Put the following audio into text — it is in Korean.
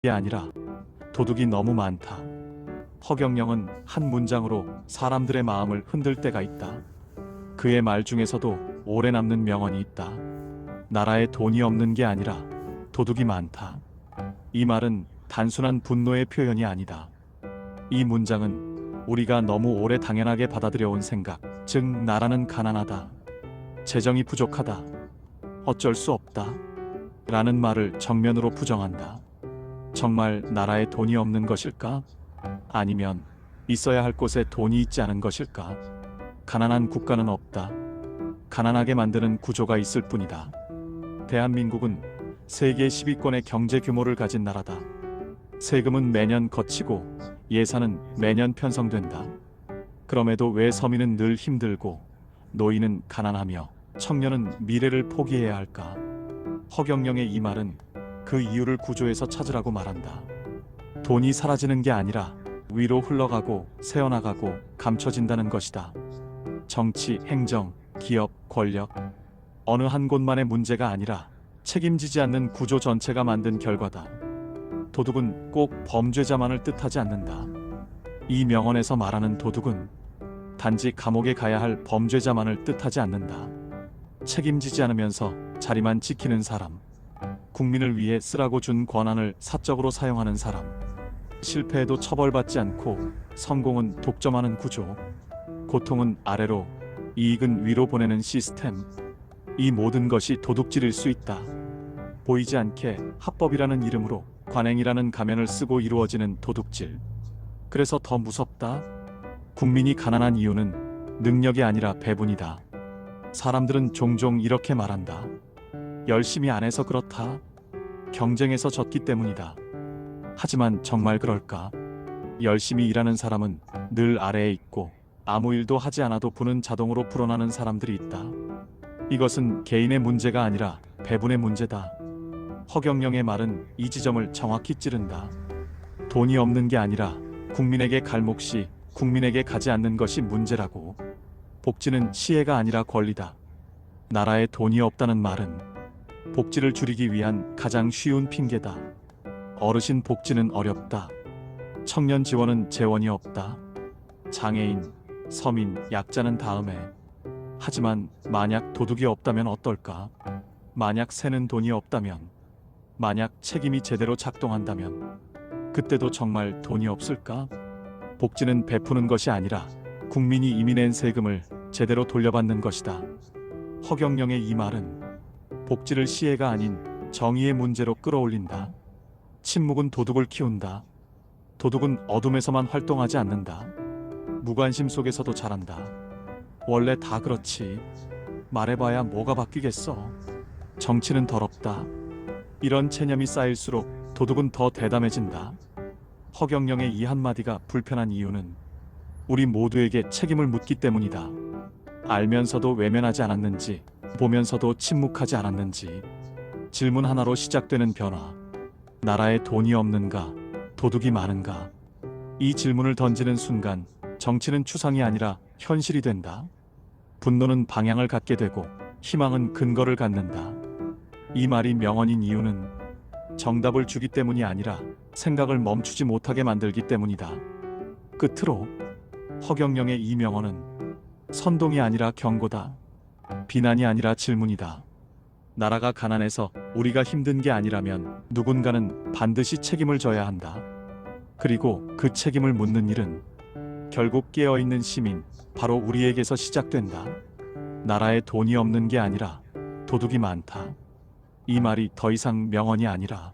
게 아니라 도둑이 너무 많다. 허경영은 한 문장으로 사람들의 마음을 흔들 때가 있다. 그의 말 중에서도 오래 남는 명언이 있다. 나라에 돈이 없는 게 아니라 도둑이 많다. 이 말은 단순한 분노의 표현이 아니다. 이 문장은 우리가 너무 오래 당연하게 받아들여온 생각, 즉 나라는 가난하다, 재정이 부족하다, 어쩔 수 없다 라는 말을 정면으로 부정한다. 정말 나라에 돈이 없는 것일까? 아니면 있어야 할 곳에 돈이 있지 않은 것일까? 가난한 국가는 없다. 가난하게 만드는 구조가 있을 뿐이다. 대한민국은 세계 10위권의 경제 규모를 가진 나라다. 세금은 매년 거치고 예산은 매년 편성된다. 그럼에도 왜 서민은 늘 힘들고 노인은 가난하며 청년은 미래를 포기해야 할까? 허경영의 이 말은 그 이유를 구조에서 찾으라고 말한다. 돈이 사라지는 게 아니라 위로 흘러가고 새어나가고 감춰진다는 것이다. 정치, 행정, 기업, 권력, 어느 한 곳만의 문제가 아니라 책임지지 않는 구조 전체가 만든 결과다. 도둑은 꼭 범죄자만을 뜻하지 않는다. 이 명언에서 말하는 도둑은 단지 감옥에 가야 할 범죄자만을 뜻하지 않는다. 책임지지 않으면서 자리만 지키는 사람, 국민을 위해 쓰라고 준 권한을 사적으로 사용하는 사람, 실패해도 처벌받지 않고 성공은 독점하는 구조, 고통은 아래로, 이익은 위로 보내는 시스템, 이 모든 것이 도둑질일 수 있다. 보이지 않게 합법이라는 이름으로 관행이라는 가면을 쓰고 이루어지는 도둑질. 그래서 더 무섭다. 국민이 가난한 이유는 능력이 아니라 배분이다. 사람들은 종종 이렇게 말한다. 열심히 안 해서 그렇다. 경쟁에서 졌기 때문이다. 하지만 정말 그럴까? 열심히 일하는 사람은 늘 아래에 있고 아무 일도 하지 않아도 부는 자동으로 불어나는 사람들이 있다. 이것은 개인의 문제가 아니라 배분의 문제다. 허경영의 말은 이 지점을 정확히 찌른다. 돈이 없는 게 아니라 국민에게 갈 몫이 국민에게 가지 않는 것이 문제라고. 복지는 시혜가 아니라 권리다. 나라에 돈이 없다는 말은 복지를 줄이기 위한 가장 쉬운 핑계다. 어르신 복지는 어렵다. 청년 지원은 재원이 없다. 장애인, 서민, 약자는 다음에. 하지만 만약 도둑이 없다면 어떨까? 만약 새는 돈이 없다면, 만약 책임이 제대로 작동한다면 그때도 정말 돈이 없을까? 복지는 베푸는 것이 아니라 국민이 이미 낸 세금을 제대로 돌려받는 것이다. 허경영의 이 말은 복지를 시혜가 아닌 정의의 문제로 끌어올린다. 침묵은 도둑을 키운다. 도둑은 어둠에서만 활동하지 않는다. 무관심 속에서도 자란다. 원래 다 그렇지. 말해봐야 뭐가 바뀌겠어. 정치는 더럽다. 이런 체념이 쌓일수록 도둑은 더 대담해진다. 허경영의 이 한마디가 불편한 이유는 우리 모두에게 책임을 묻기 때문이다. 알면서도 외면하지 않았는지, 보면서도 침묵하지 않았는지. 질문 하나로 시작되는 변화. 나라에 돈이 없는가? 도둑이 많은가? 이 질문을 던지는 순간 정치는 추상이 아니라 현실이 된다. 분노는 방향을 갖게 되고 희망은 근거를 갖는다. 이 말이 명언인 이유는 정답을 주기 때문이 아니라 생각을 멈추지 못하게 만들기 때문이다. 끝으로 허경영의 이 명언은 선동이 아니라 경고다. 비난이 아니라 질문이다. 나라가 가난해서 우리가 힘든 게 아니라면 누군가는 반드시 책임을 져야 한다. 그리고 그 책임을 묻는 일은 결국 깨어있는 시민, 바로 우리에게서 시작된다. 나라에 돈이 없는 게 아니라 도둑이 많다. 이 말이 더 이상 명언이 아니라